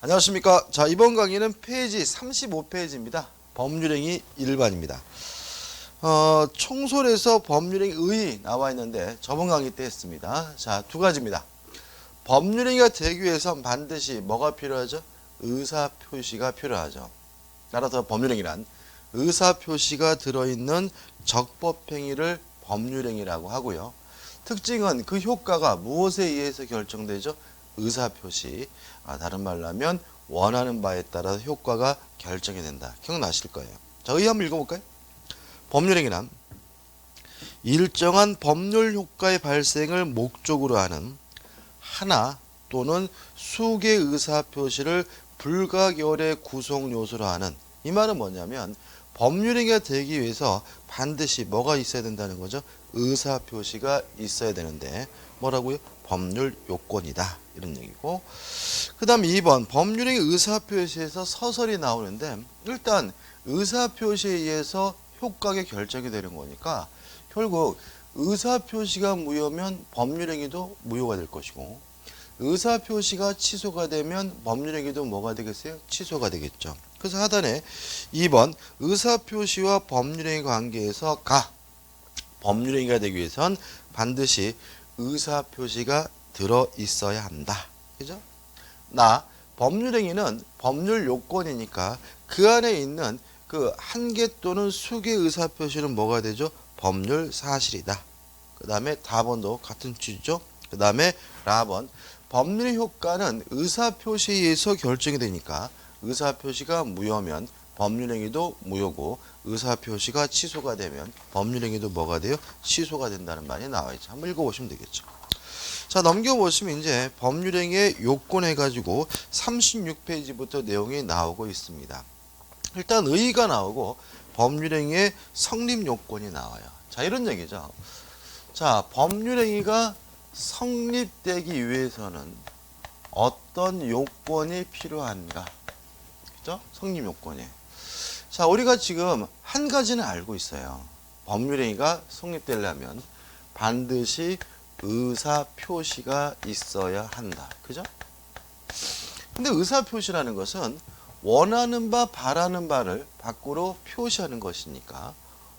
안녕하십니까. 자, 이번 강의는 페이지 35페이지입니다. 법률행위 일반입니다. 총솔에서 법률행위 의 나와 있는데 저번 강의 때 했습니다. 자, 두 가지입니다. 법률행위가 되기 위해선 반드시 뭐가 필요하죠? 의사표시가 필요하죠. 따라서 법률행위란 의사표시가 들어있는 적법행위를 법률행위라고 하고요. 특징은 그 효과가 무엇에 의해서 결정되죠? 의사표시. 다른 말로 하면 원하는 바에 따라서 효과가 결정이 된다. 기억나실 거예요. 자, 의 한번 읽어볼까요? 법률행위란 일정한 법률 효과의 발생을 목적으로 하는 하나 또는 수개의 의사표시를 불가결의 구성 요소로 하는, 이 말은 뭐냐면 법률행위가 되기 위해서 반드시 뭐가 있어야 된다는 거죠? 의사표시가 있어야 되는데 뭐라고요? 법률 요건이다, 이런 얘기고, 그 다음 2번 법률행위 의사표시에서 서설이 나오는데, 일단 의사표시에 의해서 효과가 결정이 되는 거니까 결국 의사표시가 무효면 법률행위도 무효가 될 것이고, 의사표시가 취소가 되면 법률행위도 뭐가 되겠어요? 취소가 되겠죠. 그래서 하단에 2번 의사표시와 법률행위 관계에서 법률행위가 되기 위해선 반드시 의사표시가 들어있어야 한다. 그죠? 법률행위는 법률 요건이니까 그 안에 있는 그 한 개 또는 수개의 의사표시는 뭐가 되죠? 법률 사실이다. 그 다음에 다번도 같은 취지죠. 그 다음에 라번 법률 효과는 의사표시에 의해서 결정이 되니까 의사표시가 무효면 법률행위도 무효고, 의사표시가 취소가 되면 법률행위도 뭐가 돼요? 취소가 된다는 말이 나와 있죠. 한번 읽어보시면 되겠죠. 자, 넘겨보시면 이제 법률행위의 요건 해가지고 36페이지부터 내용이 나오고 있습니다. 일단 의의가 나오고 법률행위의 성립 요건이 나와요. 자, 이런 얘기죠. 자, 법률행위가 성립되기 위해서는 어떤 요건이 필요한가? 그죠? 성립 요건이. 자, 우리가 지금 한 가지는 알고 있어요. 법률행위가 성립되려면 반드시 의사표시가 있어야 한다. 그죠? 근데 의사표시라는 것은 원하는 바, 바라는 바를 밖으로 표시하는 것이니까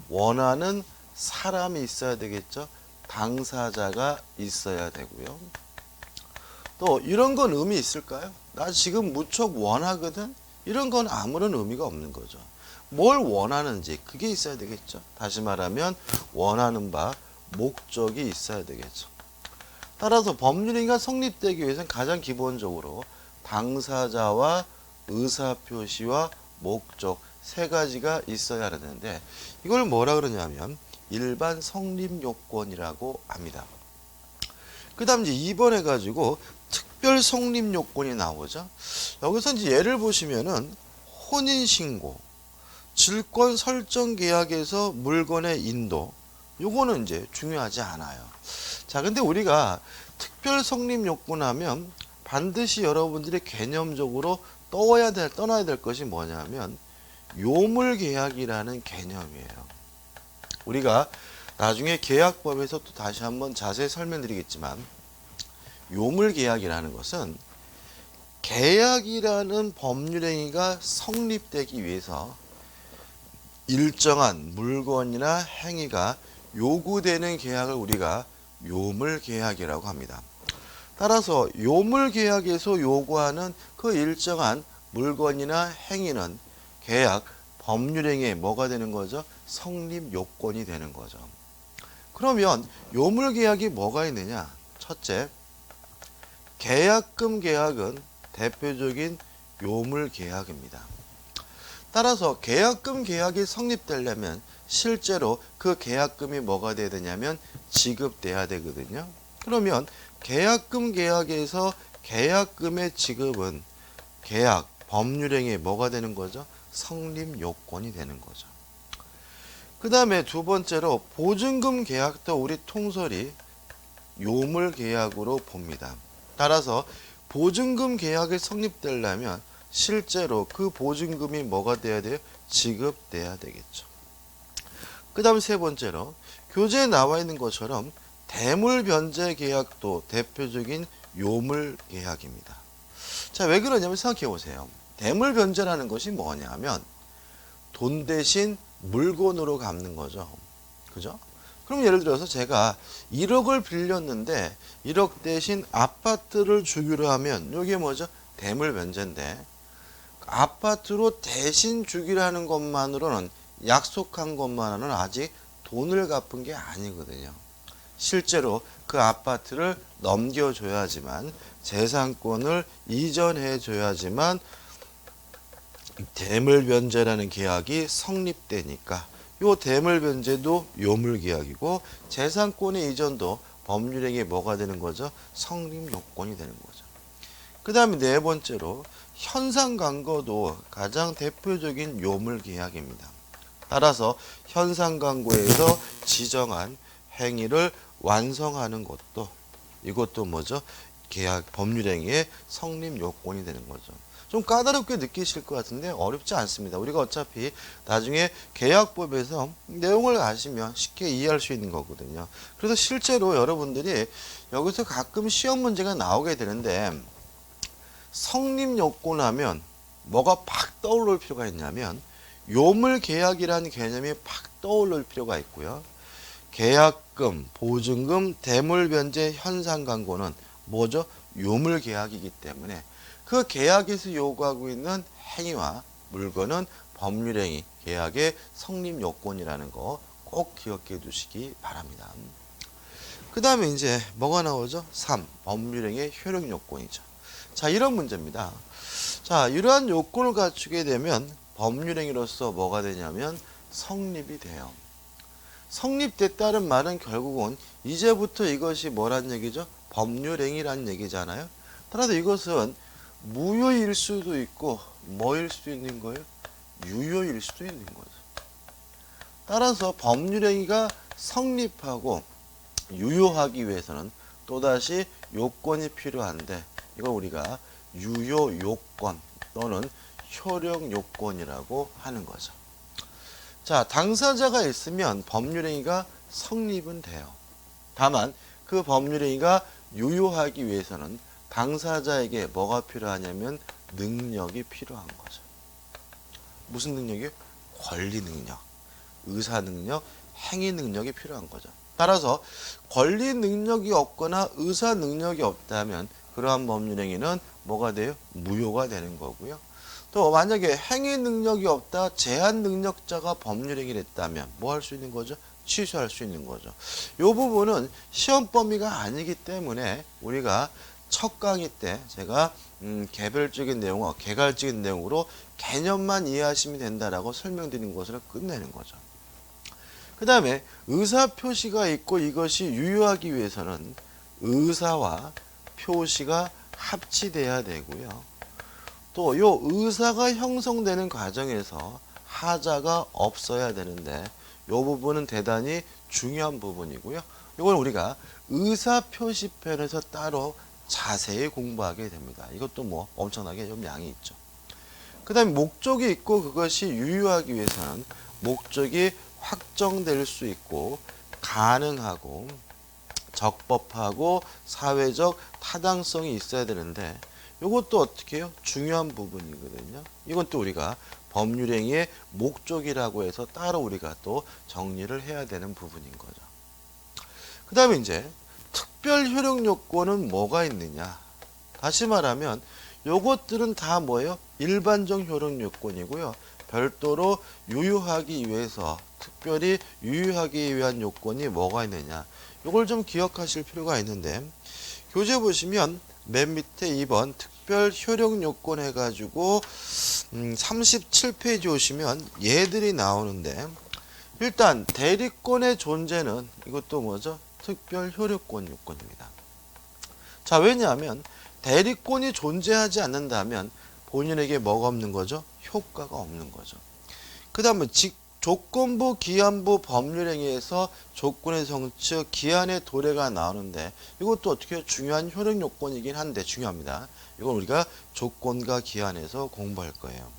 원하는 사람이 있어야 되겠죠? 당사자가 있어야 되고요. 또 이런 건 의미 있을까요? 나 지금 무척 원하거든? 이런 건 아무런 의미가 없는 거죠. 뭘 원하는지 그게 있어야 되겠죠. 다시 말하면 원하는 바, 목적이 있어야 되겠죠. 따라서 법률행위가 성립되기 위해서는 가장 기본적으로 당사자와 의사표시와 목적 세 가지가 있어야 하는데, 이걸 뭐라 그러냐면 일반 성립 요건이라고 합니다. 그 다음 이제 2번 해가지고 특별 성립 요건이 나오죠. 여기서 이제 예를 보시면은 혼인신고, 질권 설정 계약에서 물건의 인도, 요거는 이제 중요하지 않아요. 자, 근데 우리가 특별 성립 요건 하면 반드시 여러분들이 개념적으로 떠나야 될 것이 뭐냐면 요물계약이라는 개념이에요. 우리가 나중에 계약법에서 또 다시 한번 자세히 설명드리겠지만, 요물계약이라는 것은 계약이라는 법률행위가 성립되기 위해서 일정한 물건이나 행위가 요구되는 계약을 우리가 요물계약이라고 합니다. 따라서 요물계약에서 요구하는 그 일정한 물건이나 행위는 계약, 법률행위에 뭐가 되는 거죠? 성립 요건이 되는 거죠. 그러면 요물계약이 뭐가 있느냐? 첫째, 계약금 계약은 대표적인 요물계약입니다. 따라서 계약금 계약이 성립되려면 실제로 그 계약금이 뭐가 돼야 되냐면 지급돼야 되거든요. 그러면 계약금 계약에서 계약금의 지급은 계약, 법률행위에 뭐가 되는 거죠? 성립 요건이 되는 거죠. 그 다음에 두 번째로 보증금 계약도 우리 통설이 요물 계약으로 봅니다. 따라서 보증금 계약이 성립되려면 실제로 그 보증금이 뭐가 돼야 돼요? 지급돼야 되겠죠. 그 다음 세 번째로 교재에 나와 있는 것처럼 대물 변제 계약도 대표적인 요물 계약입니다. 자, 왜 그러냐면 생각해 보세요. 대물변제라는 것이 뭐냐면 돈 대신 물건으로 갚는 거죠. 그죠? 그럼 예를 들어서 제가 1억을 빌렸는데 1억 대신 아파트를 주기로 하면 이게 뭐죠? 대물변제인데 아파트로 대신 주기라는 것만으로는 약속한 것만으로는 아직 돈을 갚은 게 아니거든요. 실제로 그 아파트를 넘겨줘야지만 재산권을 이전해 줘야지만 대물변제라는 계약이 성립되니까 요 대물변제도 요물계약이고 재산권의 이전도 법률행위에 뭐가 되는 거죠? 성립요건이 되는 거죠. 그 다음에 네 번째로 현상광고도 가장 대표적인 요물계약입니다. 따라서 현상광고에서 지정한 행위를 완성하는 것도 이것도 뭐죠? 계약 법률행위의 성립요건이 되는 거죠. 좀 까다롭게 느끼실 것 같은데 어렵지 않습니다. 우리가 어차피 나중에 계약법에서 내용을 아시면 쉽게 이해할 수 있는 거거든요. 그래서 실제로 여러분들이 여기서 가끔 시험 문제가 나오게 되는데 성립요건 하면 뭐가 팍 떠오를 필요가 있냐면 요물계약이라는 개념이 팍 떠오를 필요가 있고요. 계약금, 보증금, 대물변제, 현상광고는 뭐죠? 요물계약이기 때문에 그 계약에서 요구하고 있는 행위와 물건은 법률행위, 계약의 성립요건이라는 거 꼭 기억해 두시기 바랍니다. 그 다음에 이제 뭐가 나오죠? 3. 법률행위의 효력요건이죠. 자, 이런 문제입니다. 자, 이러한 요건을 갖추게 되면 법률행위로서 뭐가 되냐면 성립이 돼요. 성립됐다는 말은 결국은 이제부터 이것이 뭐란 얘기죠? 법률행위란 얘기잖아요. 따라서 이것은 무효일 수도 있고 뭐일 수도 있는 거예요? 유효일 수도 있는 거죠. 따라서 법률행위가 성립하고 유효하기 위해서는 또다시 요건이 필요한데 이걸 우리가 유효요건 또는 효력요건이라고 하는 거죠. 자, 당사자가 있으면 법률행위가 성립은 돼요. 다만 그 법률행위가 유효하기 위해서는 당사자에게 뭐가 필요하냐면 능력이 필요한 거죠. 무슨 능력이요? 권리 능력, 의사 능력, 행위 능력이 필요한 거죠. 따라서 권리 능력이 없거나 의사 능력이 없다면 그러한 법률행위는 뭐가 돼요? 무효가 되는 거고요. 또 만약에 행위 능력이 없다, 제한 능력자가 법률행위를 했다면 뭐 할 수 있는 거죠? 취소할 수 있는 거죠. 이 부분은 시험 범위가 아니기 때문에 우리가 첫 강의 때 제가 개별적인 내용과 개괄적인 내용으로 개념만 이해하시면 된다라고 설명드린 것으로 끝내는 거죠. 그 다음에 의사표시가 있고 이것이 유효하기 위해서는 의사와 표시가 합치돼야 되고요. 또 이 의사가 형성되는 과정에서 하자가 없어야 되는데 이 부분은 대단히 중요한 부분이고요. 이걸 우리가 의사표시편에서 따로 자세히 공부하게 됩니다. 이것도 뭐 엄청나게 좀 양이 있죠. 그 다음에 목적이 있고 그것이 유효하기 위해서는 목적이 확정될 수 있고 가능하고 적법하고 사회적 타당성이 있어야 되는데 이것도 어떻게 해요? 중요한 부분이거든요. 이건 또 우리가 법률행위의 목적이라고 해서 따로 우리가 또 정리를 해야 되는 부분인 거죠. 그 다음에 이제 특별 효력 요건은 뭐가 있느냐? 다시 말하면 요것들은 다 뭐예요? 일반적 효력 요건이고요. 별도로 유효하기 위해서 특별히 유효하기 위한 요건이 뭐가 있느냐? 요걸 좀 기억하실 필요가 있는데 교재 보시면 맨 밑에 2번 특별 효력 요건 해가지고 37페이지 오시면 얘들이 나오는데 일단 대리권의 존재는 이것도 뭐죠? 특별 효력권 요건입니다. 자, 왜냐하면 대리권이 존재하지 않는다면 본인에게 뭐가 없는 거죠? 효과가 없는 거죠. 그 다음에 조건부, 기한부 법률행위에서 조건의 성취, 기한의 도래가 나오는데 이것도 어떻게 중요한 효력 요건이긴 한데 중요합니다. 이건 우리가 조건과 기한에서 공부할 거예요.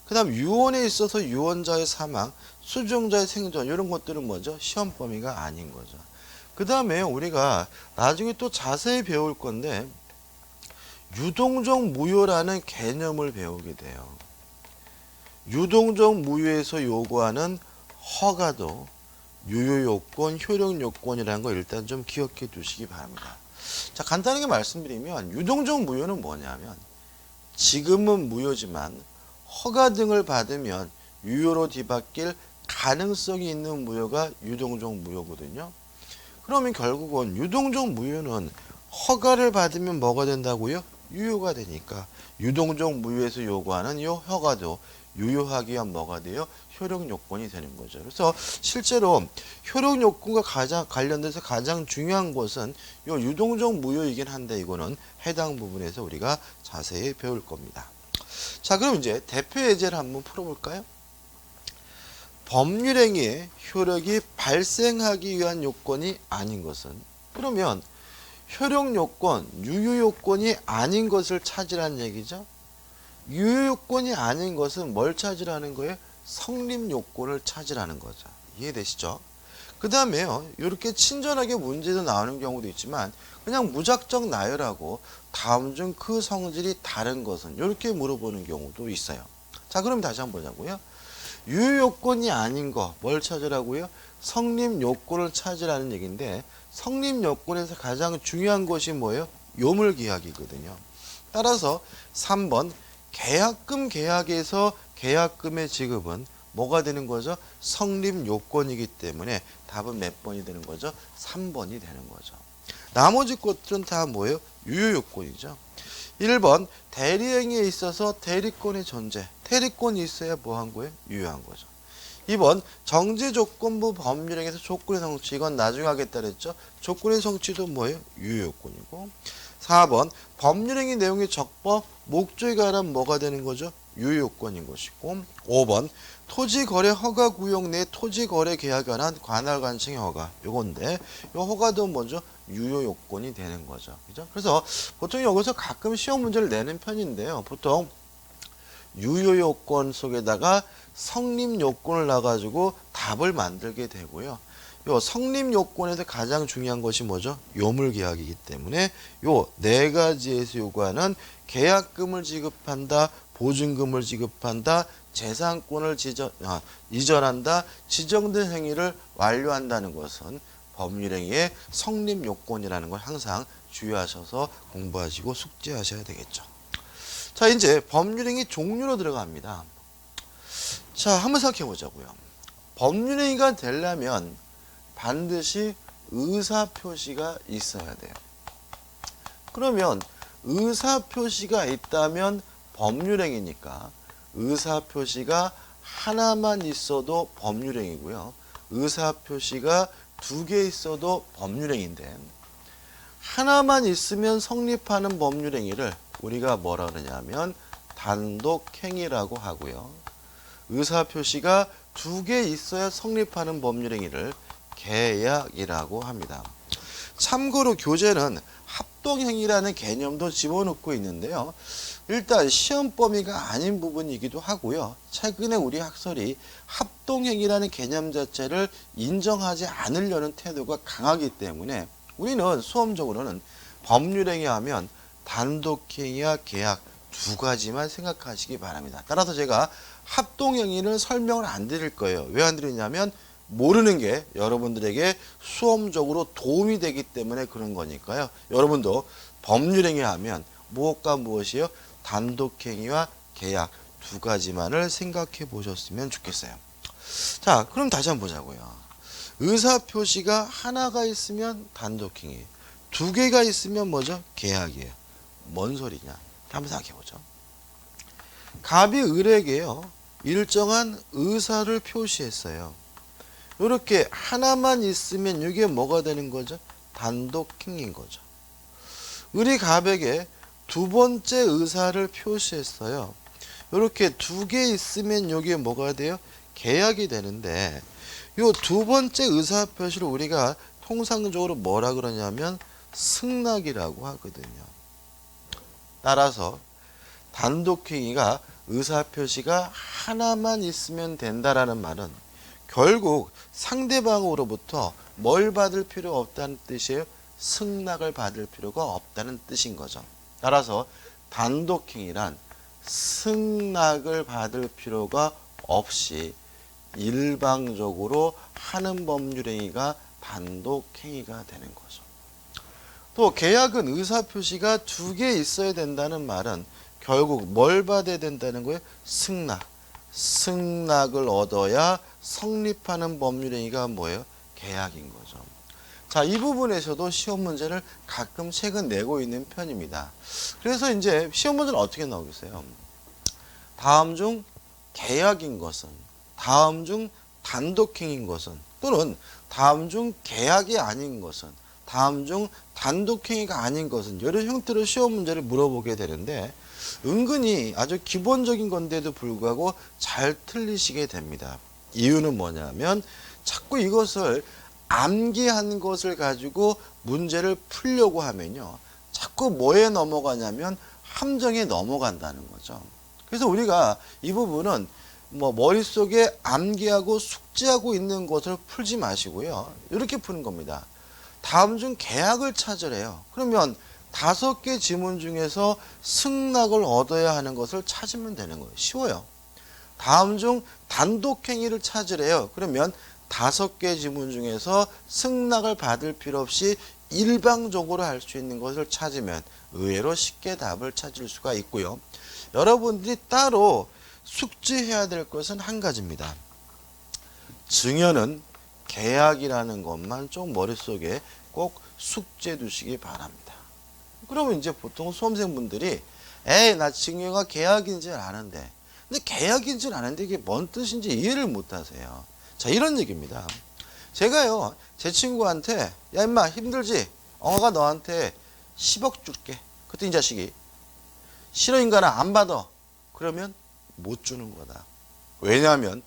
그 다음 유언에 있어서 유언자의 사망, 수종자의 생존 이런 것들은 뭐죠? 시험 범위가 아닌 거죠. 그 다음에 우리가 나중에 또 자세히 배울 건데 유동적 무효라는 개념을 배우게 돼요. 유동적 무효에서 요구하는 허가도 유효요건, 효력요건이라는 거 일단 좀 기억해 두시기 바랍니다. 자, 간단하게 말씀드리면 유동적 무효는 뭐냐면 지금은 무효지만 허가 등을 받으면 유효로 뒤바뀔 가능성이 있는 무효가 유동적 무효거든요. 그러면 결국은 유동적 무효는 허가를 받으면 뭐가 된다고요? 유효가 되니까 유동적 무효에서 요구하는 이 허가도 유효하기 위한 뭐가 돼요? 효력 요건이 되는 거죠. 그래서 실제로 효력 요건과 관련돼서 가장 중요한 것은 이 유동적 무효이긴 한데 이거는 해당 부분에서 우리가 자세히 배울 겁니다. 자, 그럼 이제 대표 예제를 한번 풀어볼까요? 법률행위의 효력이 발생하기 위한 요건이 아닌 것은, 그러면 효력 요건, 유효 요건이 아닌 것을 찾으라는 얘기죠. 유효 요건이 아닌 것은 뭘 찾으라는 거예요? 성립 요건을 찾으라는 거죠. 이해되시죠? 그 다음에요, 이렇게 친절하게 문제도 나오는 경우도 있지만 그냥 무작정 나열하고 다음 중 그 성질이 다른 것은, 이렇게 물어보는 경우도 있어요. 자, 그럼 다시 한번 보자고요. 유효 요건이 아닌 거 뭘 찾으라고요? 성립 요건을 찾으라는 얘기인데, 성립 요건에서 가장 중요한 것이 뭐예요? 요물계약이거든요. 따라서 3번 계약금 계약에서 계약금의 지급은 뭐가 되는 거죠? 성립 요건이기 때문에 답은 몇 번이 되는 거죠? 3번이 되는 거죠. 나머지 것들은 다 뭐예요? 유효 요건이죠. 1번 대리행위에 있어서 대리권의 존재, 대리권이 있어야 뭐 한 거예요? 유효한 거죠. 2번 정지조건부 법률행위에서 조건의 성취, 이건 나중에 하겠다 그랬죠. 조건의 성취도 뭐예요? 유효요건이고. 4번 법률행위 내용의 적법, 목적에 관한 뭐가 되는 거죠? 유효요건인 것이고. 5번 토지거래 허가 구역 내 토지거래 계약에 관한 관할관청의 허가, 요건데 요 허가도 먼저 유효요건이 되는 거죠. 그죠? 그래서 보통 여기서 가끔 시험 문제를 내는 편인데요. 보통 유효요건 속에다가 성립요건을 놔가지고 답을 만들게 되고요. 요 성립요건에서 가장 중요한 것이 뭐죠? 요물계약이기 때문에 요 네 가지에서 요구하는 계약금을 지급한다, 보증금을 지급한다, 재산권을 이전한다, 지정된 행위를 완료한다는 것은 법률행위의 성립요건이라는 걸 항상 주의하셔서 공부하시고 숙지하셔야 되겠죠. 자, 이제 법률행위 종류로 들어갑니다. 자, 한번 생각해 보자고요. 법률행위가 되려면 반드시 의사표시가 있어야 돼요. 그러면 의사표시가 있다면 법률행위니까 의사표시가 하나만 있어도 법률행위고요. 의사표시가 2개 있어도 법률행위인데, 하나만 있으면 성립하는 법률행위를 우리가 뭐라 그러냐면 단독행위라고 하고요. 의사표시가 2개 있어야 성립하는 법률행위를 계약이라고 합니다. 참고로 교재는 합동행위라는 개념도 집어넣고 있는데요. 일단 시험 범위가 아닌 부분이기도 하고요. 최근에 우리 학설이 합동행위라는 개념 자체를 인정하지 않으려는 태도가 강하기 때문에 우리는 수험적으로는 법률행위 하면 단독행위와 계약 2가지만 생각하시기 바랍니다. 따라서 제가 합동행위를 설명을 안 드릴 거예요. 왜 안 드리냐면 모르는 게 여러분들에게 수험적으로 도움이 되기 때문에 그런 거니까요. 여러분도 법률행위 하면 무엇과 무엇이요? 단독행위와 계약 2가지만을 생각해 보셨으면 좋겠어요. 자, 그럼 다시 한번 보자고요. 의사표시가 하나가 있으면 단독행위, 2개가 있으면 뭐죠? 계약이에요. 뭔 소리냐? 한번 생각해 보죠. 갑이 을에게요, 일정한 의사를 표시했어요. 이렇게 하나만 있으면 이게 뭐가 되는 거죠? 단독행위인 거죠. 을이 갑에게 2번째 의사를 표시했어요. 이렇게 2개 있으면 이게 뭐가 돼요? 계약이 되는데, 이 2번째 의사 표시를 우리가 통상적으로 뭐라 그러냐면 승낙이라고 하거든요. 따라서 단독행위가 의사표시가 하나만 있으면 된다라는 말은 결국 상대방으로부터 뭘 받을 필요 없다는 뜻이에요? 승낙을 받을 필요가 없다는 뜻인 거죠. 따라서 단독행위란 승낙을 받을 필요가 없이 일방적으로 하는 법률행위가 단독행위가 되는 거죠. 또 계약은 의사표시가 두 개 있어야 된다는 말은 결국 뭘 받아야 된다는 거예요? 승낙. 승낙을 얻어야 성립하는 법률행위가 뭐예요? 계약인 거죠. 자, 이 부분에서도 시험 문제를 가끔 최근 내고 있는 편입니다. 그래서 이제 시험 문제는 어떻게 나오겠어요? 다음 중 계약인 것은, 다음 중 단독행위인 것은, 또는 다음 중 계약이 아닌 것은, 다음 중 단독행위가 아닌 것은, 이런 형태로 시험 문제를 물어보게 되는데 은근히 아주 기본적인 건데도 불구하고 잘 틀리시게 됩니다. 이유는 뭐냐면 자꾸 이것을 암기한 것을 가지고 문제를 풀려고 하면요, 자꾸 뭐에 넘어가냐면 함정에 넘어간다는 거죠. 그래서 우리가 이 부분은 머릿속에 암기하고 숙지하고 있는 것을 풀지 마시고요, 이렇게 푸는 겁니다. 다음 중 계약을 찾으래요. 그러면 5개 지문 중에서 승낙을 얻어야 하는 것을 찾으면 되는 거예요. 쉬워요. 다음 중 단독행위를 찾으래요. 그러면 5개 지문 중에서 승낙을 받을 필요 없이 일방적으로 할 수 있는 것을 찾으면 의외로 쉽게 답을 찾을 수가 있고요. 여러분들이 따로 숙지해야 될 것은 한 가지입니다. 증여는 계약이라는 것만 좀 머릿속에 꼭 숙지해 두시기 바랍니다. 그러면 이제 보통 수험생분들이 나 증여가 계약인 줄 아는데, 근데 계약인 줄 아는데 이게 뭔 뜻인지 이해를 못 하세요. 자, 이런 얘기입니다. 제가요, 제 친구한테 야 임마 힘들지? 엉아가 너한테 10억 줄게. 그때 이 자식이 싫어 인간아 안 받아. 그러면 못 주는 거다. 왜냐하면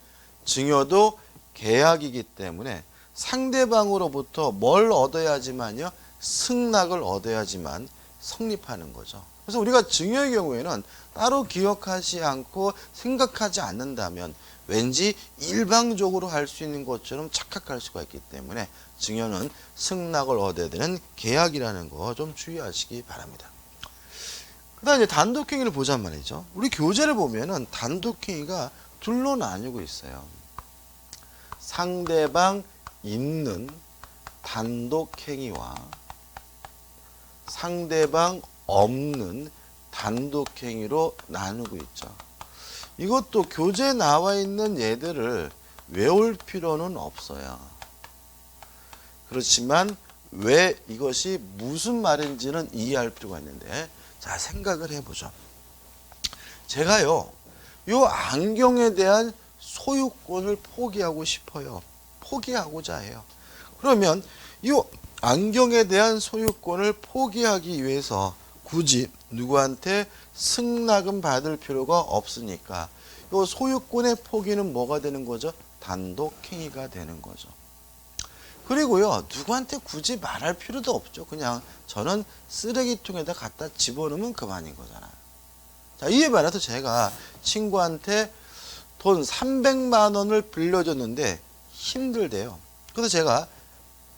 증여도 계약이기 때문에 상대방으로부터 뭘 얻어야지만요, 승낙을 얻어야지만 성립하는 거죠. 그래서 우리가 증여의 경우에는 따로 기억하지 않고 생각하지 않는다면 왠지 일방적으로 할 수 있는 것처럼 착각할 수가 있기 때문에 증여는 승낙을 얻어야 되는 계약이라는 거 좀 주의하시기 바랍니다. 그 다음에 단독행위를 보자면 말이죠. 우리 교재를 보면은 단독행위가 둘로 나뉘고 있어요. 상대방 있는 단독행위와 상대방 없는 단독행위로 나누고 있죠. 이것도 교재에 나와 있는 예들을 외울 필요는 없어요. 그렇지만 왜 이것이 무슨 말인지는 이해할 필요가 있는데, 자, 생각을 해보죠. 제가요, 요 안경에 대한 소유권을 포기하고 싶어요. 포기하고자 해요. 그러면 이 안경에 대한 소유권을 포기하기 위해서 굳이 누구한테 승낙은 받을 필요가 없으니까 이 소유권의 포기는 뭐가 되는 거죠? 단독행위가 되는 거죠. 그리고요, 누구한테 굳이 말할 필요도 없죠. 그냥 저는 쓰레기통에다 갖다 집어넣으면 그만인 거잖아요. 자, 이에 반해서 제가 친구한테 돈 300만 원을 빌려줬는데 힘들대요. 그래서 제가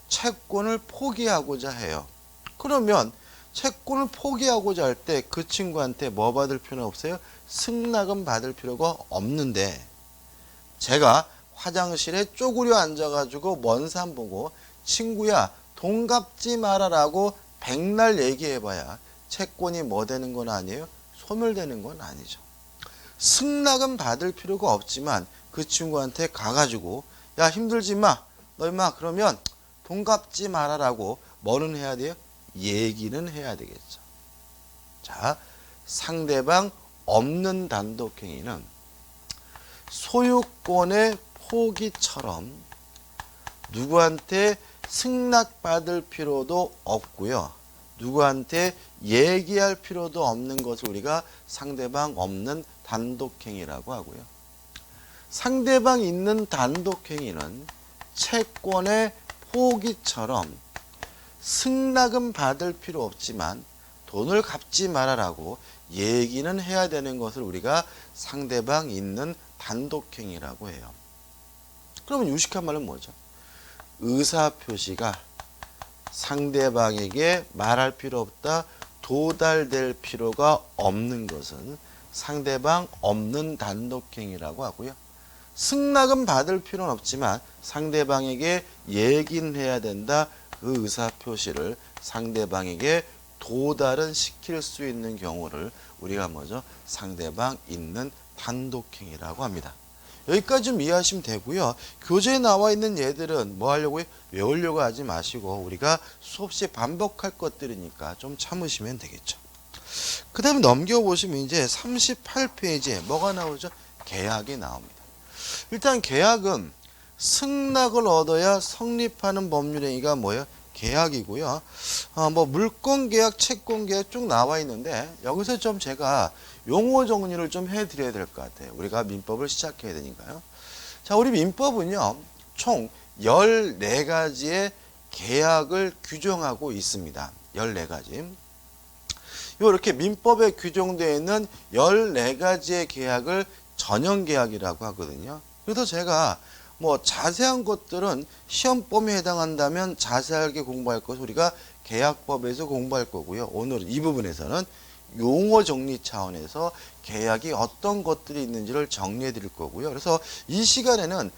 채권을 포기하고자 해요. 그러면 채권을 포기하고자 할 때 그 친구한테 뭐 받을 필요는 없어요? 승낙은 받을 필요가 없는데, 제가 화장실에 쪼그려 앉아가지고 먼 산 보고 친구야 돈 갚지 말아라고 백날 얘기해봐야 채권이 뭐 되는 건 아니에요? 소멸되는 건 아니죠. 승낙은 받을 필요가 없지만 그 친구한테 가가지고 야 힘들지 마, 너 임마 그러면 돈 갚지 말아라고 뭐는 해야 돼요? 얘기는 해야 되겠죠. 자, 상대방 없는 단독행위는 소유권의 포기처럼 누구한테 승낙받을 필요도 없고요, 누구한테 얘기할 필요도 없는 것을 우리가 상대방 없는 단독행위라고 하고요. 상대방 있는 단독행위는 채권의 포기처럼 승낙은 받을 필요 없지만 돈을 갚지 말아라고 얘기는 해야 되는 것을 우리가 상대방 있는 단독행위라고 해요. 그러면 유식한 말은 뭐죠? 의사표시가 상대방에게 말할 필요 없다, 도달될 필요가 없는 것은 상대방 없는 단독행위라고 하고요. 승낙은 받을 필요는 없지만 상대방에게 얘기는 해야 된다. 그 의사표시를 상대방에게 도달은 시킬 수 있는 경우를 우리가 뭐죠? 상대방 있는 단독행위라고 합니다. 여기까지 좀 이해하시면 되고요. 교재에 나와 있는 얘들은 뭐 하려고요? 외우려고 하지 마시고 우리가 수없이 반복할 것들이니까 좀 참으시면 되겠죠. 그 다음에 넘겨보시면 이제 38페이지에 뭐가 나오죠? 계약이 나옵니다. 일단 계약은 승낙을 얻어야 성립하는 법률행위가 뭐예요? 계약이고요. 뭐 물권계약, 채권계약 쭉 나와 있는데 여기서 좀 제가 용어 정리를 좀 해드려야 될 것 같아요. 우리가 민법을 시작해야 되니까요. 자, 우리 민법은요. 총 14가지의 계약을 규정하고 있습니다. 14가지. 이렇게 민법에 규정되어 있는 14가지의 계약을 전형계약이라고 하거든요. 그래서 제가 뭐 자세한 것들은 시험범위에 해당한다면 자세하게 공부할 것을 우리가 계약법에서 공부할 거고요. 오늘 이 부분에서는 용어 정리 차원에서 계약이 어떤 것들이 있는지를 정리해 드릴 거고요. 그래서 이 시간에는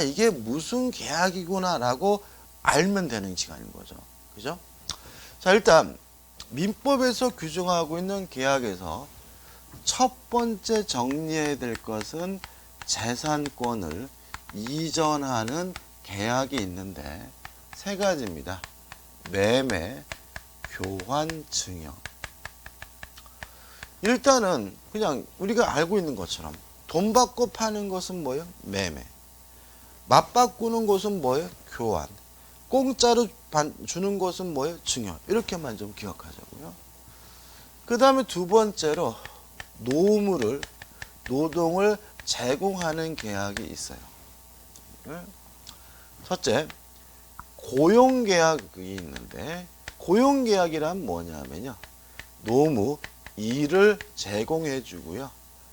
이게 무슨 계약이구나 라고 알면 되는 시간인 거죠. 그죠? 자, 일단 민법에서 규정하고 있는 계약에서 첫 번째 정리해야 될 것은 재산권을 이전하는 계약이 있는데 세 가지입니다. 매매, 교환, 증여. 일단은 그냥 우리가 알고 있는 것처럼 돈 받고 파는 것은 뭐예요? 매매. 맞바꾸는 것은 뭐예요? 교환. 공짜로 주는 것은 뭐예요? 증여. 이렇게만 좀 기억하자고요. 그 다음에 두 번째로 노동을 제공하는 계약이 있어요. 첫째, 고용계약이 있는데 고용계약이란 뭐냐면요. 노무 일을 제공해 주고요.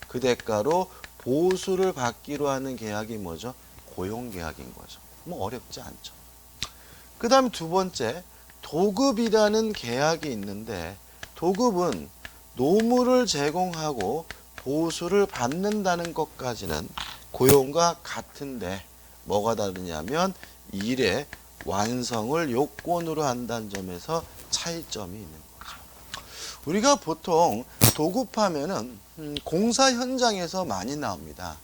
그 대가로 보수를 받기로 하는 계약이 뭐죠? 고용계약인 거죠. 뭐 어렵지 않죠. 그 다음 두 번째, 도급이라는 계약이 있는데 도급은 노무를 제공하고 보수를 받는다는 것까지는 고용과 같은데 뭐가 다르냐면 일의 완성을 요건으로 한다는 점에서 차이점이 있는 거죠. 우리가 보통 도급하면은 공사 현장에서 많이 나옵니다.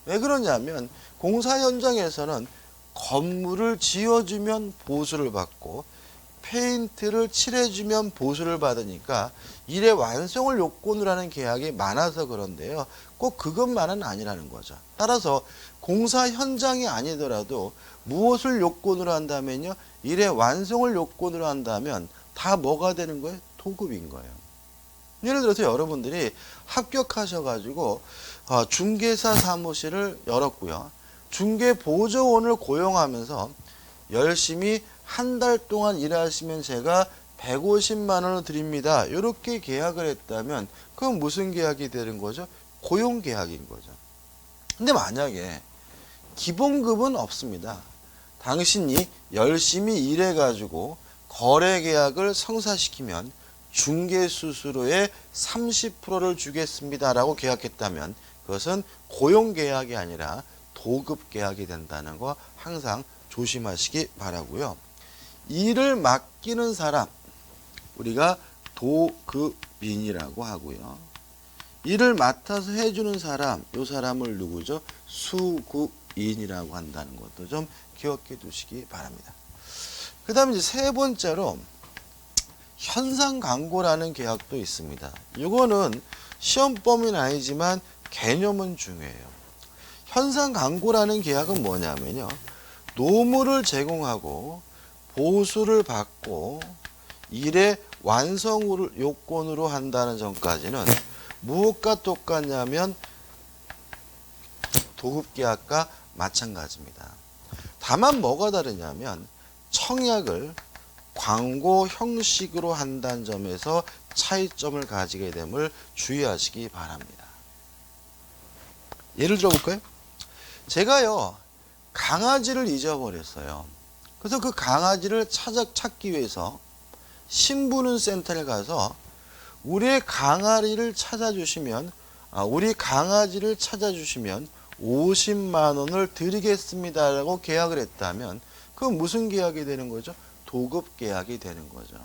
왜 그러냐면 공사 현장에서는 건물을 지어주면 보수를 받고 페인트를 칠해주면 보수를 받으니까 일의 완성을 요건으로 하는 계약이 많아서 그런데요. 꼭 그것만은 아니라는 거죠. 따라서 공사 현장이 아니더라도 무엇을 요건으로 한다면요. 일의 완성을 요건으로 한다면 다 뭐가 되는 거예요? 도급인 거예요. 예를 들어서 여러분들이 합격하셔가지고 중개사 사무실을 열었고요. 중개보조원을 고용하면서 열심히 한 달 동안 일하시면 제가 150만 원을 드립니다. 이렇게 계약을 했다면 그건 무슨 계약이 되는 거죠? 고용계약인 거죠. 근데 만약에 기본급은 없습니다. 당신이 열심히 일해가지고 거래계약을 성사시키면 중개수수료의 30%를 주겠습니다라고 계약했다면 그것은 고용계약이 아니라 도급계약이 된다는 거 항상 조심하시기 바라고요. 일을 맡기는 사람 우리가 도급인이라고 하고요. 일을 맡아서 해주는 사람 이 사람을 누구죠? 수급인이라고 한다는 것도 좀 기억해 두시기 바랍니다. 그 다음에 이제 세 번째로 현상 광고라는 계약도 있습니다. 이거는 시험 범위는 아니지만 개념은 중요해요. 현상 광고라는 계약은 뭐냐면요. 노무를 제공하고 보수를 받고 일의 완성을 요건으로 한다는 점까지는 무엇과 똑같냐면 도급계약과 마찬가지입니다. 다만 뭐가 다르냐면 청약을 광고 형식으로 한다는 점에서 차이점을 가지게 됨을 주의하시기 바랍니다. 예를 들어 볼까요? 제가요 강아지를 잊어버렸어요. 그래서 그 강아지를 찾기 위해서 신부는 센터에 가서 우리 강아지를 찾아주시면 50만 원을 드리겠습니다라고 계약을 했다면 그건 무슨 계약이 되는 거죠? 도급 계약이 되는 거죠.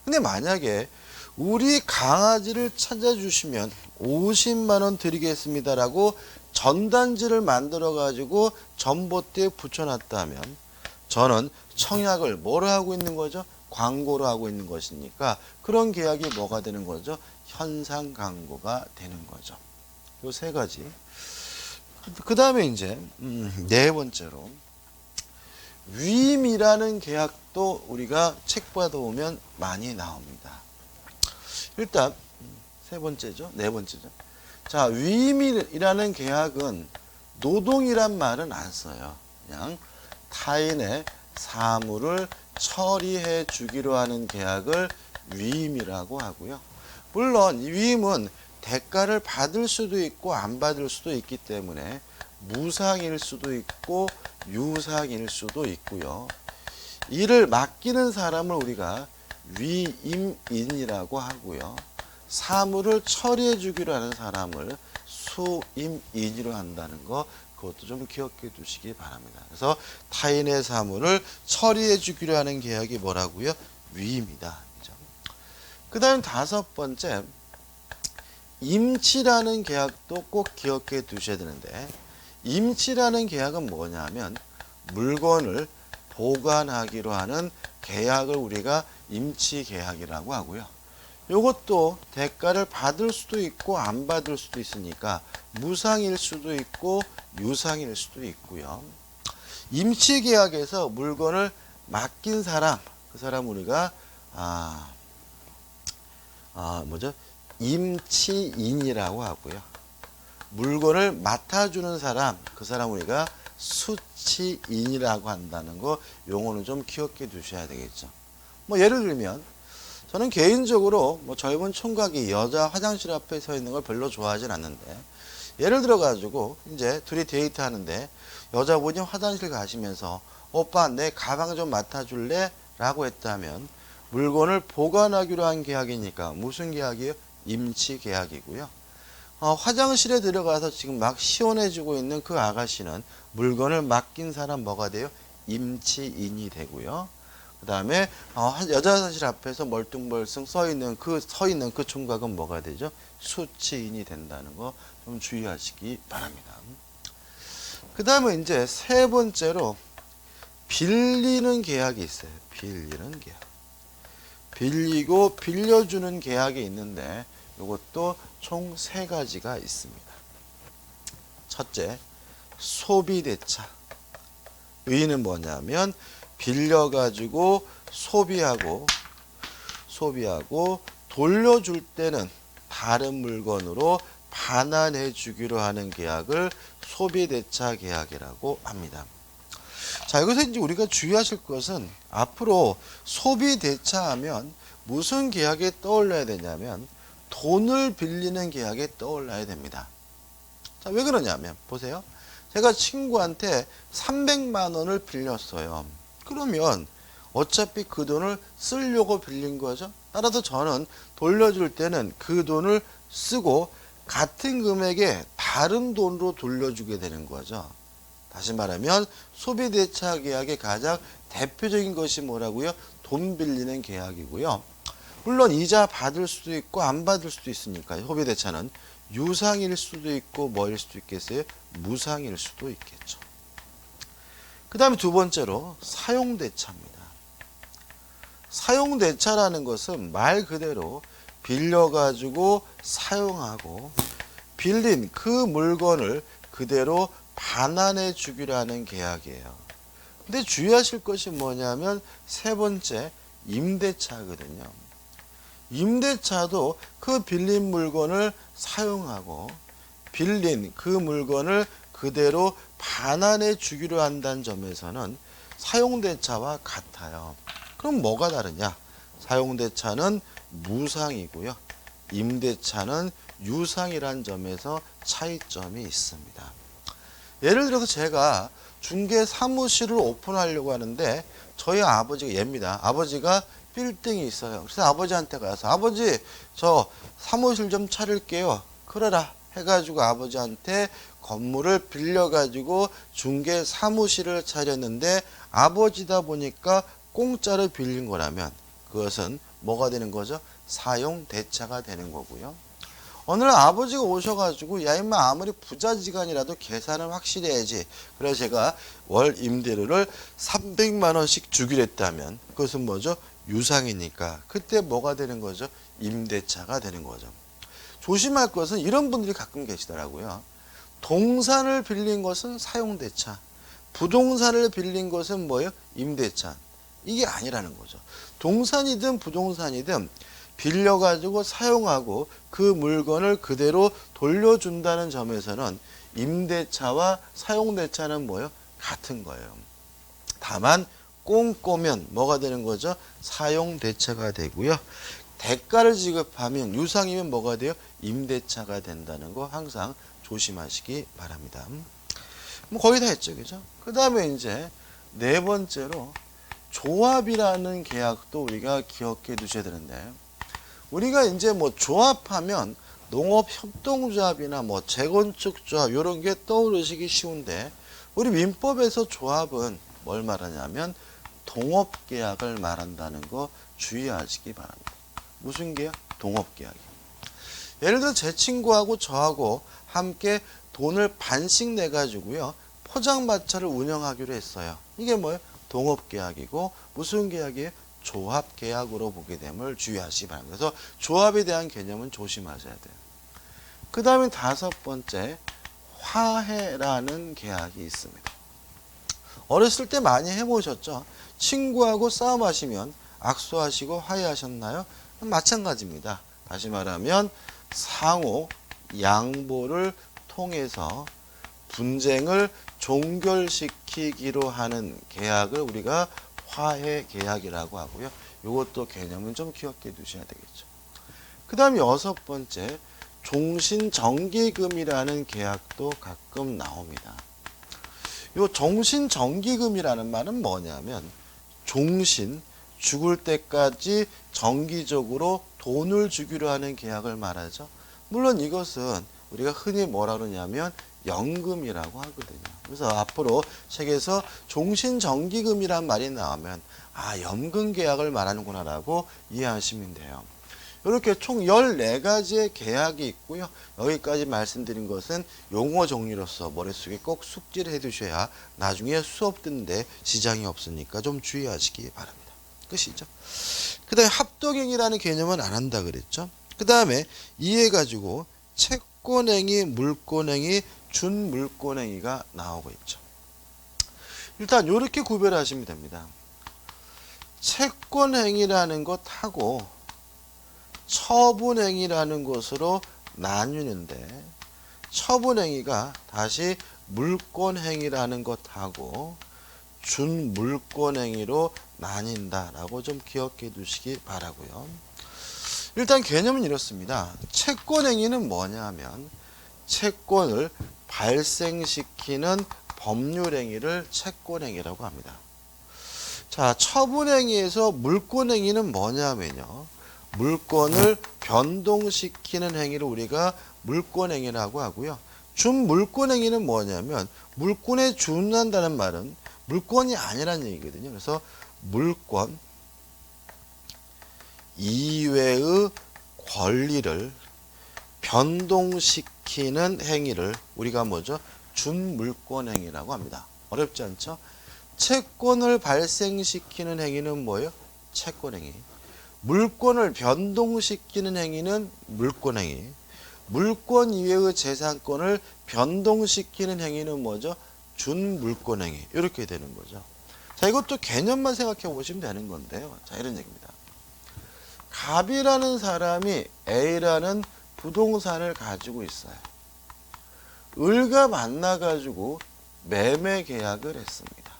근데 만약에 우리 강아지를 찾아주시면 50만 원 드리겠습니다라고 전단지를 만들어 가지고 전봇대에 붙여놨다면 저는 청약을 뭐로 하고 있는 거죠? 광고로 하고 있는 것이니까 그런 계약이 뭐가 되는 거죠? 현상 광고가 되는 거죠. 요 세 가지. 그 다음에 이제 네 번째로 위임이라는 계약도 우리가 책 받아보면 많이 나옵니다. 일단 세 번째죠. 네 번째죠. 자, 위임이라는 계약은 노동이란 말은 안 써요. 그냥 타인의 사물을 처리해 주기로 하는 계약을 위임이라고 하고요. 물론 위임은 대가를 받을 수도 있고 안 받을 수도 있기 때문에 무상일 수도 있고 유상일 수도 있고요. 일을 맡기는 사람을 우리가 위임인이라고 하고요. 사물을 처리해 주기로 하는 사람을 수임인으로 한다는 거, 그것도 좀 기억해 두시기 바랍니다. 그래서 타인의 사물을 처리해 주기로 하는 계약이 뭐라고요? 위임이다. 그 다음 다섯 번째, 임치라는 계약도 꼭 기억해 두셔야 되는데, 임치라는 계약은 뭐냐면 물건을 보관하기로 하는 계약을 우리가 임치 계약이라고 하고요. 이것도 대가를 받을 수도 있고 안 받을 수도 있으니까 무상일 수도 있고 유상일 수도 있고요. 임치 계약에서 물건을 맡긴 사람, 그 사람 우리가 임치인이라고 하고요. 물건을 맡아주는 사람, 그 사람 우리가 수치인이라고 한다는 거, 용어는 좀 기억해 두셔야 되겠죠. 예를 들면 저는 개인적으로 젊은 총각이 여자 화장실 앞에 서 있는 걸 별로 좋아하진 않는데, 예를 들어 가지고 이제 둘이 데이트 하는데 여자분이 화장실 가시면서 오빠 내 가방 좀 맡아줄래? 라고 했다면 물건을 보관하기로 한 계약이니까 무슨 계약이에요? 임치 계약이고요. 화장실에 들어가서 지금 막 시원해지고 있는 그 아가씨는 물건을 맡긴 사람 뭐가 돼요? 임치인이 되고요. 그 다음에 여자 화장실 앞에서 멀뚱멀뚱 서 있는 그 총각은 뭐가 되죠? 수치인이 된다는 거 좀 주의하시기 바랍니다. 그 다음에 이제 세 번째로 빌리는 계약이 있어요. 빌리는 계약. 빌리고 빌려주는 계약이 있는데 이것도 총 세 가지가 있습니다. 첫째, 소비대차. 의의는 뭐냐면 빌려가지고 소비하고 돌려줄 때는 다른 물건으로 반환해 주기로 하는 계약을 소비대차 계약이라고 합니다. 자, 여기서 이제 우리가 주의하실 것은 앞으로 소비대차 하면 무슨 계약이 떠올라야 되냐면 돈을 빌리는 계약이 떠올라야 됩니다. 자, 왜 그러냐면 보세요. 제가 친구한테 300만 원을 빌렸어요. 그러면 어차피 그 돈을 쓰려고 빌린 거죠. 따라서 저는 돌려줄 때는 그 돈을 쓰고 같은 금액에 다른 돈으로 돌려주게 되는 거죠. 다시 말하면 소비대차 계약의 가장 대표적인 것이 뭐라고요? 돈 빌리는 계약이고요. 물론 이자 받을 수도 있고 안 받을 수도 있으니까 소비대차는 유상일 수도 있고 뭐일 수도 있겠어요? 무상일 수도 있겠죠. 그 다음에 두 번째로 사용대차입니다. 사용대차라는 것은 말 그대로 빌려가지고 사용하고 빌린 그 물건을 그대로 반환해 주기로 하는 계약이에요. 근데 주의하실 것이 뭐냐면 세 번째 임대차거든요. 임대차도 그 빌린 물건을 사용하고 빌린 그 물건을 그대로 반환해 주기로 한다는 점에서는 사용대차와 같아요. 그럼 뭐가 다르냐? 사용대차는 무상이고요. 임대차는 유상이라는 점에서 차이점이 있습니다. 예를 들어서 제가 중개 사무실을 오픈하려고 하는데 저희 아버지가 얘입니다. 아버지가 빌딩이 있어요. 그래서 아버지한테 가서 아버지 저 사무실 좀 차릴게요. 그래라 해가지고 아버지한테 건물을 빌려가지고 중개 사무실을 차렸는데 아버지다 보니까 공짜로 빌린 거라면 그것은 뭐가 되는 거죠? 사용대차가 되는 거고요. 어느 날 아버지가 오셔가지고 야 임마 아무리 부자지간이라도 계산을 확실히 해야지. 그래서 제가 월 임대료를 300만 원씩 주기로 했다면 그것은 뭐죠? 유상이니까 그때 뭐가 되는 거죠? 임대차가 되는 거죠. 조심할 것은 이런 분들이 가끔 계시더라고요. 동산을 빌린 것은 사용대차, 부동산을 빌린 것은 뭐예요? 임대차. 이게 아니라는 거죠. 동산이든 부동산이든 빌려가지고 사용하고 그 물건을 그대로 돌려준다는 점에서는 임대차와 사용대차는 뭐예요? 같은 거예요. 다만 꼼꼼면 뭐가 되는 거죠? 사용대차가 되고요. 대가를 지급하면 유상이면 뭐가 돼요? 임대차가 된다는 거 항상 조심하시기 바랍니다. 뭐 거의 다 했죠, 그죠? 그 다음에 이제 네 번째로 조합이라는 계약도 우리가 기억해 두셔야 되는데, 우리가 이제 뭐 조합하면 농업협동조합이나 뭐 재건축조합 이런 게 떠오르시기 쉬운데, 우리 민법에서 조합은 뭘 말하냐면 동업계약을 말한다는 거 주의하시기 바랍니다. 무슨 계약? 동업계약이요. 예를 들어 제 친구하고 저하고 함께 돈을 반씩 내가지고요 포장마차를 운영하기로 했어요. 이게 뭐예요? 동업계약이고 무슨 계약이에요? 조합계약으로 보게 됨을 주의하시기 바랍니다. 그래서 조합에 대한 개념은 조심하셔야 돼요. 그 다음에 다섯 번째, 화해라는 계약이 있습니다. 어렸을 때 많이 해보셨죠? 친구하고 싸움하시면 악수하시고 화해하셨나요? 마찬가지입니다. 다시 말하면 상호 양보를 통해서 분쟁을 종결시키기로 하는 계약을 우리가 화해 계약이라고 하고요. 이것도 개념은 좀 기억해 두셔야 되겠죠. 그 다음 여섯 번째, 종신정기금이라는 계약도 가끔 나옵니다. 이 종신정기금이라는 말은 뭐냐면 종신, 죽을 때까지 정기적으로 돈을 주기로 하는 계약을 말하죠. 물론 이것은 우리가 흔히 뭐라 그러냐면 연금이라고 하거든요. 그래서 앞으로 책에서 종신정기금이란 말이 나오면 아, 연금 계약을 말하는구나 라고 이해하시면 돼요. 이렇게 총 14가지의 계약이 있고요. 여기까지 말씀드린 것은 용어 정리로서 머릿속에 꼭 숙지를 해 두셔야 나중에 수업 듣는데 지장이 없으니까 좀 주의하시기 바랍니다. 끝이죠. 그 다음에 합동행위라는 개념은 안 한다 그랬죠. 그 다음에 이해가지고 채권행위, 물권행위, 준물권행위가 나오고 있죠. 일단 이렇게 구별하시면 됩니다. 채권행위라는 것하고 처분행위라는 것으로 나뉘는데, 처분행위가 다시 물권행위라는 것하고 준물권행위로 나뉜다라고 좀 기억해 두시기 바라고요. 일단 개념은 이렇습니다. 채권행위는 뭐냐 하면 채권을 발생시키는 법률행위를 채권행위라고 합니다. 자, 처분행위에서 물권행위는 뭐냐 하면요, 물권을 변동시키는 행위를 우리가 물권행위라고 하고요. 준물권행위는 뭐냐면 물권에 준한다는 말은 물권이 아니라는 얘기거든요. 그래서 물권 이외의 권리를 변동시키는 행위를 우리가 뭐죠? 준물권행위라고 합니다. 어렵지 않죠? 채권을 발생시키는 행위는 뭐예요? 채권행위. 물권을 변동시키는 행위는 물권행위. 물권 이외의 재산권을 변동시키는 행위는 뭐죠? 준물권행위. 이렇게 되는 거죠. 자, 이것도 개념만 생각해 보시면 되는 건데요. 자, 이런 얘기입니다. 갑이라는 사람이 A라는 부동산을 가지고 있어요. 을과 만나가지고 매매 계약을 했습니다.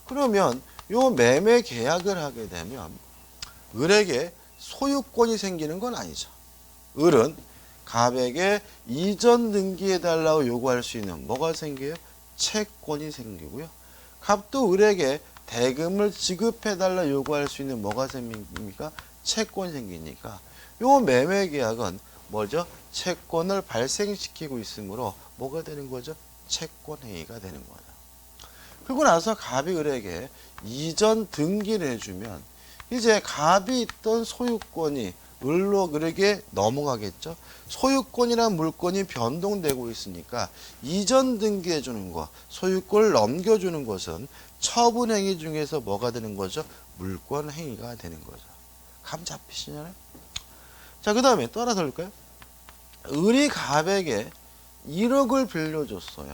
그러면 요 매매 계약을 하게 되면 을에게 소유권이 생기는 건 아니죠. 을은 갑에게 이전 등기해달라고 요구할 수 있는 뭐가 생겨요? 채권이 생기고요. 갑도 을에게 대금을 지급해달라 요구할 수 있는 뭐가 생깁니까? 채권이 생기니까 요 매매계약은 뭐죠? 채권을 발생시키고 있으므로 뭐가 되는 거죠? 채권행위가 되는 거죠. 그리고 나서 갑이 을에게 이전 등기를 해주면 이제 갑이 있던 소유권이 을로 을에게 넘어가겠죠. 소유권이란 물건이 변동되고 있으니까 이전 등기해주는 것, 소유권을 넘겨주는 것은 처분행위 중에서 뭐가 되는 거죠? 물권행위가 되는 거죠. 감 잡히시나요? 자, 그 다음에 또 하나 더 볼까요? 을이 갑에게 1억을 빌려줬어요.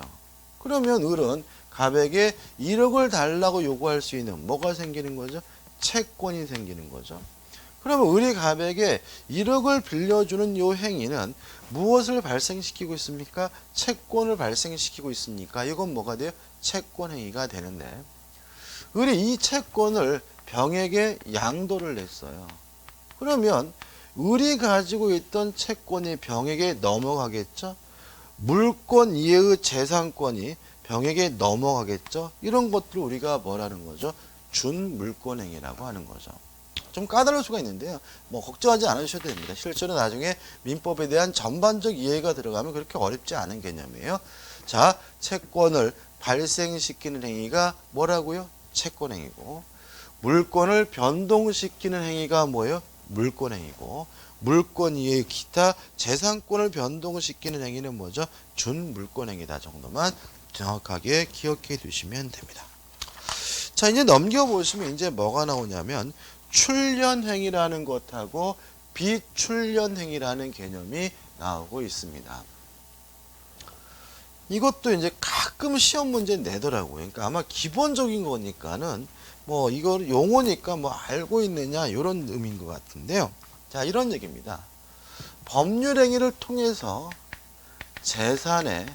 그러면 을은 갑에게 1억을 달라고 요구할 수 있는 뭐가 생기는 거죠? 채권이 생기는 거죠. 그러면 을이 갑에게 1억을 빌려주는 요 행위는 무엇을 발생시키고 있습니까? 채권을 발생시키고 있으니까 이건 뭐가 돼요? 채권행위가 되는데 을이 이 채권을 병에게 양도를 냈어요. 그러면 을이 가지고 있던 채권이 병에게 넘어가겠죠? 물권 이외의 재산권이 병에게 넘어가겠죠? 이런 것들을 우리가 뭐라는 거죠? 준물권행위라고 하는 거죠. 좀 까다로울 수가 있는데요. 뭐 걱정하지 않으셔도 됩니다. 실제로 나중에 민법에 대한 전반적 이해가 들어가면 그렇게 어렵지 않은 개념이에요. 자, 채권을 발생시키는 행위가 뭐라고요? 채권행위고, 물권을 변동시키는 행위가 뭐예요? 물권행위고, 물권 이외의 기타 재산권을 변동시키는 행위는 뭐죠? 준물권행위다 정도만 정확하게 기억해 두시면 됩니다. 자, 이제 넘겨보시면 이제 뭐가 나오냐면 출련행위라는 것하고 비출련행위라는 개념이 나오고 있습니다. 이것도 이제 가끔 시험 문제 내더라고요. 그러니까 아마 기본적인 거니까는 뭐 이거 용어니까 뭐 알고 있느냐 이런 의미인 것 같은데요. 자, 이런 얘기입니다. 법률행위를 통해서 재산의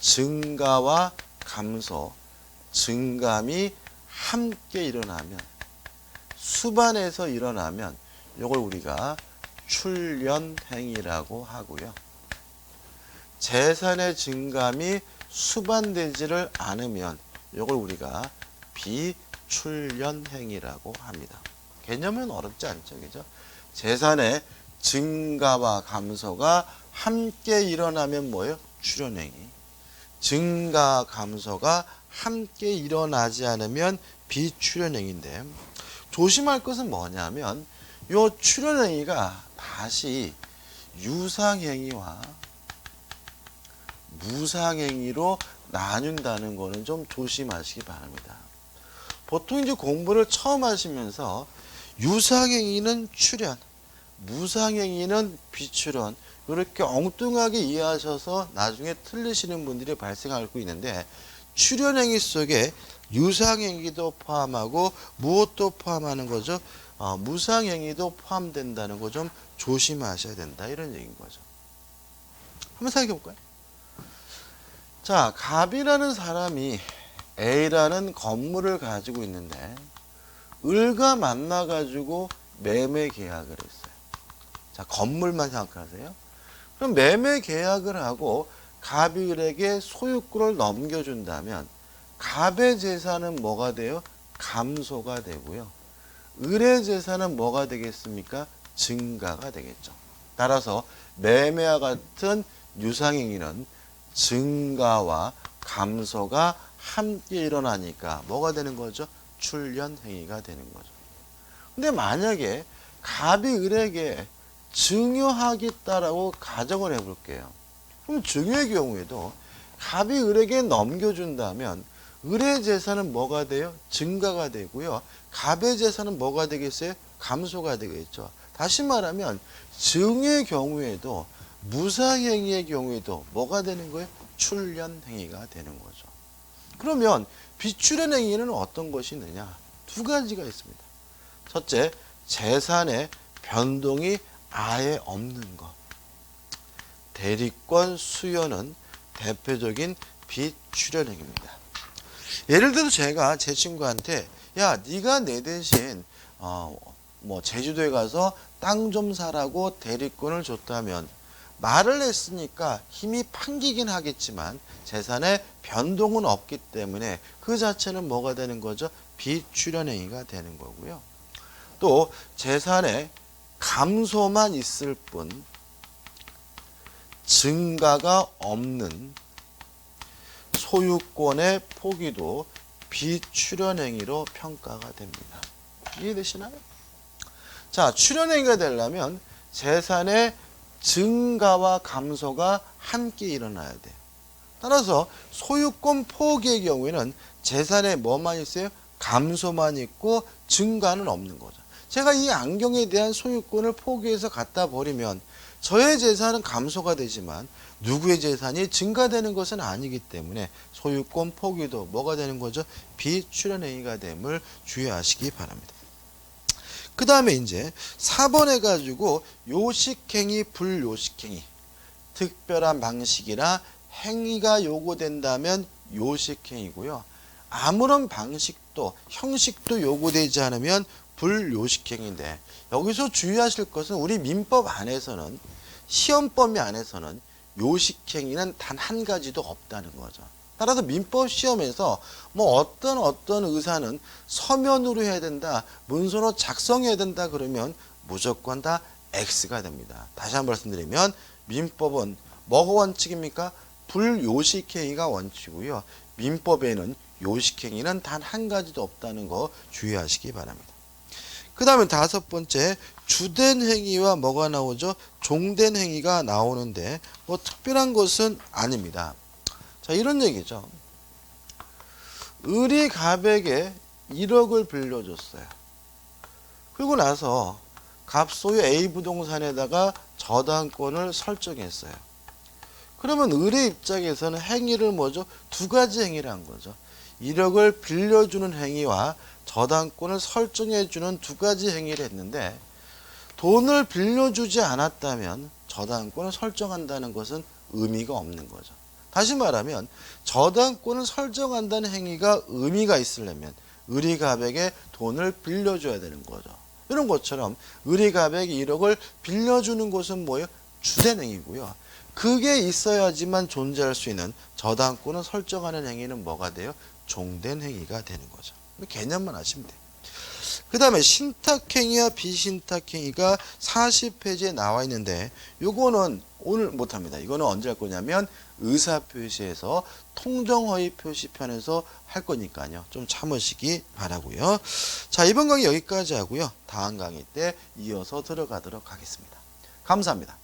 증가와 감소, 증감이 함께 일어나면, 수반해서 일어나면 이걸 우리가 출련행위라고 하고요. 재산의 증감이 수반되지를 않으면 이걸 우리가 비출련행위라고 합니다. 개념은 어렵지 않죠, 그죠? 재산의 증가와 감소가 함께 일어나면 뭐예요? 출현행위. 증가, 감소가 함께 일어나지 않으면 비출현행위인데 조심할 것은 뭐냐면 이 출현행위가 다시 유상행위와 무상행위로 나뉜다는 거는 좀 조심하시기 바랍니다. 보통 이제 공부를 처음 하시면서 유상행위는 출현, 무상행위는 비출현 이렇게 엉뚱하게 이해하셔서 나중에 틀리시는 분들이 발생하고 있는데 출현행위 속에 유상행위도 포함하고 무엇도 포함하는 거죠? 무상행위도 포함된다는 거 좀 조심하셔야 된다 이런 얘기인 거죠. 한번 생각해 볼까요? 자, 갑이라는 사람이 A라는 건물을 가지고 있는데 을과 만나가지고 매매 계약을 했어요. 자, 건물만 생각하세요. 그럼 매매 계약을 하고 갑이 을에게 소유권을 넘겨준다면 갑의 재산은 뭐가 돼요? 감소가 되고요. 을의 재산은 뭐가 되겠습니까? 증가가 되겠죠. 따라서 매매와 같은 유상행위는 증가와 감소가 함께 일어나니까 뭐가 되는 거죠? 출련행위가 되는 거죠. 근데 만약에 갑이 을에게 증여하겠다라고 가정을 해볼게요. 그럼 증여의 경우에도 갑이 을에게 넘겨준다면 을의 재산은 뭐가 돼요? 증가가 되고요. 갑의 재산은 뭐가 되겠어요? 감소가 되겠죠. 다시 말하면 증여의 경우에도 무상행위의 경우에도 뭐가 되는 거예요? 출련행위가 되는 거죠. 그러면 비출현행위는 어떤 것이 있느냐? 두 가지가 있습니다. 첫째, 재산의 변동이 아예 없는 것. 대리권 수여는 대표적인 비출현행위입니다. 예를 들어서 제가 제 친구한테 야, 네가 내 대신 제주도에 가서 땅 좀 사라고 대리권을 줬다면 말을 했으니까 힘이 판기긴 하겠지만 재산의 변동은 없기 때문에 그 자체는 뭐가 되는 거죠? 비출현행위가 되는 거고요. 또 재산의 감소만 있을 뿐 증가가 없는 소유권의 포기도 비출현행위로 평가가 됩니다. 이해되시나요? 자, 출현행위가 되려면 재산의 증가와 감소가 함께 일어나야 돼요. 따라서 소유권 포기의 경우에는 재산에 뭐만 있어요? 감소만 있고 증가는 없는 거죠. 제가 이 안경에 대한 소유권을 포기해서 갖다 버리면 저의 재산은 감소가 되지만 누구의 재산이 증가되는 것은 아니기 때문에 소유권 포기도 뭐가 되는 거죠? 비출현행위가 됨을 주의하시기 바랍니다. 그 다음에 이제 4번 해가지고 요식행위, 불요식행위, 특별한 방식이나 행위가 요구된다면 요식행위고요. 아무런 방식도 형식도 요구되지 않으면 불요식행위인데, 여기서 주의하실 것은 우리 민법 안에서는, 시험범위 안에서는 요식행위는 단 한 가지도 없다는 거죠. 따라서 민법 시험에서 뭐 어떤 의사는 서면으로 해야 된다, 문서로 작성해야 된다 그러면 무조건 다 X가 됩니다. 다시 한번 말씀드리면 민법은 뭐가 원칙입니까? 불요식행위가 원칙이고요. 민법에는 요식행위는 단 한 가지도 없다는 거 주의하시기 바랍니다. 그 다음에 5번째, 주된 행위와 뭐가 나오죠? 종된 행위가 나오는데 뭐 특별한 것은 아닙니다. 자, 이런 얘기죠. 을이 갑에게 1억을 빌려줬어요. 그리고 나서 갑 소유 A 부동산에다가 저당권을 설정했어요. 그러면 을의 입장에서는 행위를 뭐죠? 두 가지 행위를 한 거죠. 1억을 빌려주는 행위와 저당권을 설정해주는 두 가지 행위를 했는데, 돈을 빌려주지 않았다면 저당권을 설정한다는 것은 의미가 없는 거죠. 다시 말하면 저당권을 설정한다는 행위가 의미가 있으려면 을이 갑에게 돈을 빌려줘야 되는 거죠. 이런 것처럼 을이 갑에게 1억을 빌려주는 것은 뭐예요? 주된 행위고요. 그게 있어야지만 존재할 수 있는 저당권을 설정하는 행위는 뭐가 돼요? 종된 행위가 되는 거죠. 개념만 아시면 돼요. 그 다음에 신탁행위와 비신탁행위가 40페이지에 나와 있는데, 요거는 오늘 못합니다. 이거는 언제 할 거냐면 의사표시에서 통정허위 표시편에서 할 거니까요. 좀 참으시기 바라고요. 자, 이번 강의 여기까지 하고요. 다음 강의 때 이어서 들어가도록 하겠습니다. 감사합니다.